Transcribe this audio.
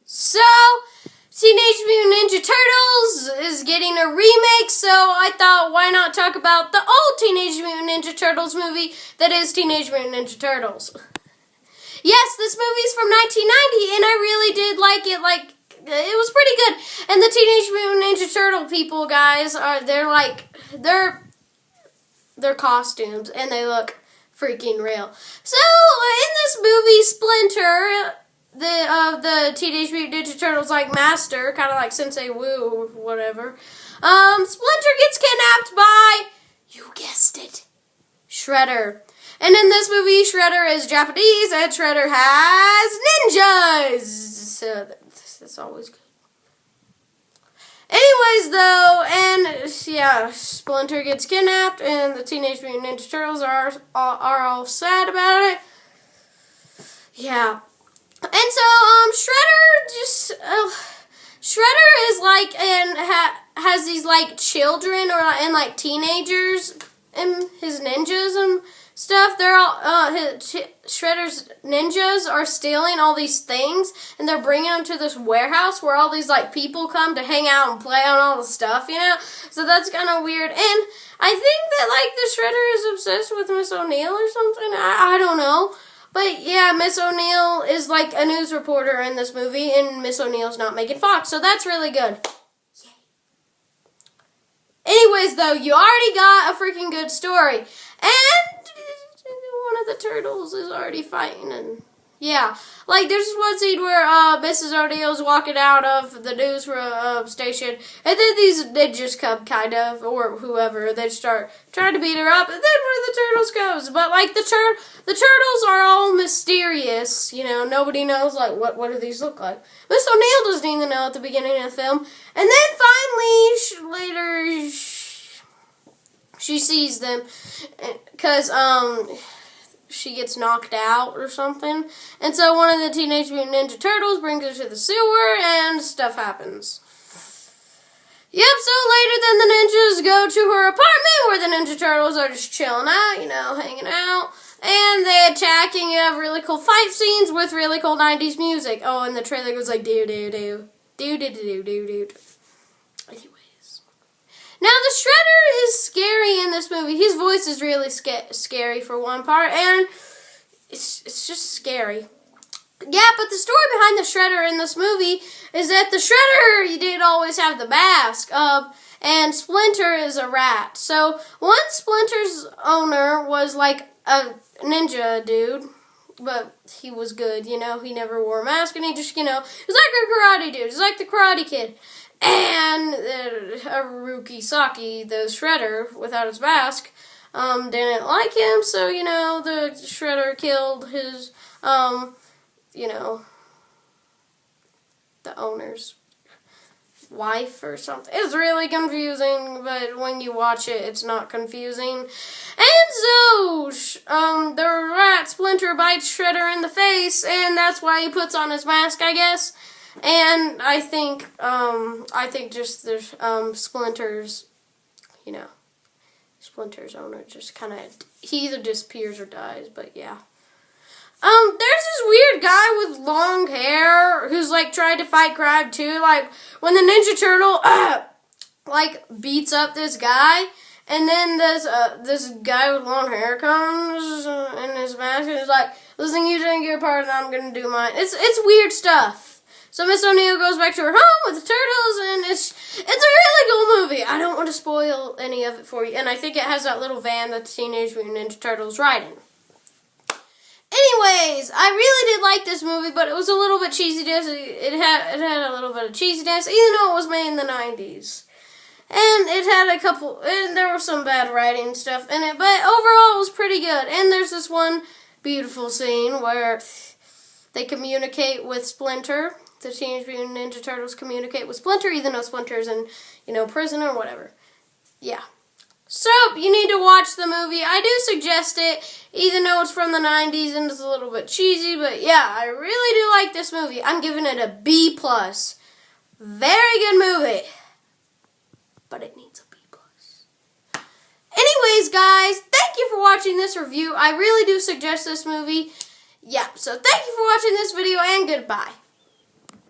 So, Teenage Mutant Ninja Turtles is getting a remake, so I thought, why not talk about the old Teenage Mutant Ninja Turtles movie that is Teenage Mutant Ninja Turtles. Yes, this movie's from 1990, and I really did like it. It was pretty good. And the Teenage Mutant Ninja Turtle people, guys, they're costumes, and they look freaking real. So, in this movie, Splinter, the Teenage Mutant Ninja Turtles, master, kind of like Sensei Wu, whatever, Splinter gets kidnapped by, you guessed it, Shredder. And in this movie, Shredder is Japanese, and Shredder has ninjas. So that's always good. Anyways, though, and yeah, Splinter gets kidnapped, and the Teenage Mutant Ninja Turtles are all sad about it. Yeah. And so, Shredder is has these children and teenagers and his ninjas and stuff. They're all Shredder's ninjas are stealing all these things, and they're bringing them to this warehouse where all these people come to hang out and play on all the stuff, So that's kind of weird. And I think that the Shredder is obsessed with Miss O'Neill or something. I don't know. But yeah, Miss O'Neill is a news reporter in this movie, and Miss O'Neill's not Megan Fox, so that's really good. Yay. Anyways, though, you already got a freaking good story. And one of the turtles is already fighting, and yeah. There's one scene where Mrs. O'Neill's walking out of the news station, and then these ninjas come, or whoever, they start trying to beat her up, and then one of the turtles goes. But, the turtles are all mysterious, nobody knows, what do these look like. Miss O'Neill doesn't even know at the beginning of the film, and then finally, later, she sees them, because, she gets knocked out or something. And so one of the Teenage Mutant Ninja Turtles brings her to the sewer, and stuff happens. Yep, so later then the ninjas go to her apartment where the Ninja Turtles are just chilling out, hanging out. And they attack, and you have really cool fight scenes with really cool 90s music. Oh, and the trailer goes do-do-do. Do-do-do-do-do-do. Now, the Shredder is scary in this movie. His voice is really scary for one part, and it's just scary. Yeah, but the story behind the Shredder in this movie is that the Shredder, he didn't always have the mask, and Splinter is a rat. So, once Splinter's owner was a ninja dude, but he was good, he never wore a mask, and he just, he was like a karate dude. He's like the Karate Kid. And Haruki Saki, the Shredder, without his mask, didn't like him, so, the Shredder killed his, the owner's wife or something. It's really confusing, but when you watch it, it's not confusing. And so, the rat Splinter bites Shredder in the face, and that's why he puts on his mask, I guess. And I think just there's, Splinter's, Splinter's owner just kind of, he either disappears or dies, but yeah. There's this weird guy with long hair who's, trying to fight crime, too. When the Ninja Turtle, beats up this guy, and then this guy with long hair comes in his mask, and he's like, listen, you didn't get a part, and I'm gonna do mine. It's weird stuff. So Miss O'Neill goes back to her home with the turtles, and it's a really cool movie. I don't want to spoil any of it for you, and I think it has that little van that the Teenage Mutant Ninja Turtles ride in. Anyways, I really did like this movie, but it was a little bit cheesiness. It had a little bit of cheesiness, even though it was made in the 90s. And it had and there was some bad writing stuff in it, but overall it was pretty good. And there's this one beautiful scene where they communicate with Splinter. The Teenage Mutant Ninja Turtles communicate with Splinter, even though Splinter's in, prison or whatever. Yeah. So, you need to watch the movie. I do suggest it, even though it's from the 90s and it's a little bit cheesy, but yeah, I really do like this movie. I'm giving it a B+. Very good movie. But it needs a B+. Anyways, guys, thank you for watching watching this review. I really do suggest this movie. Yeah, so thank you for watching this video, and goodbye.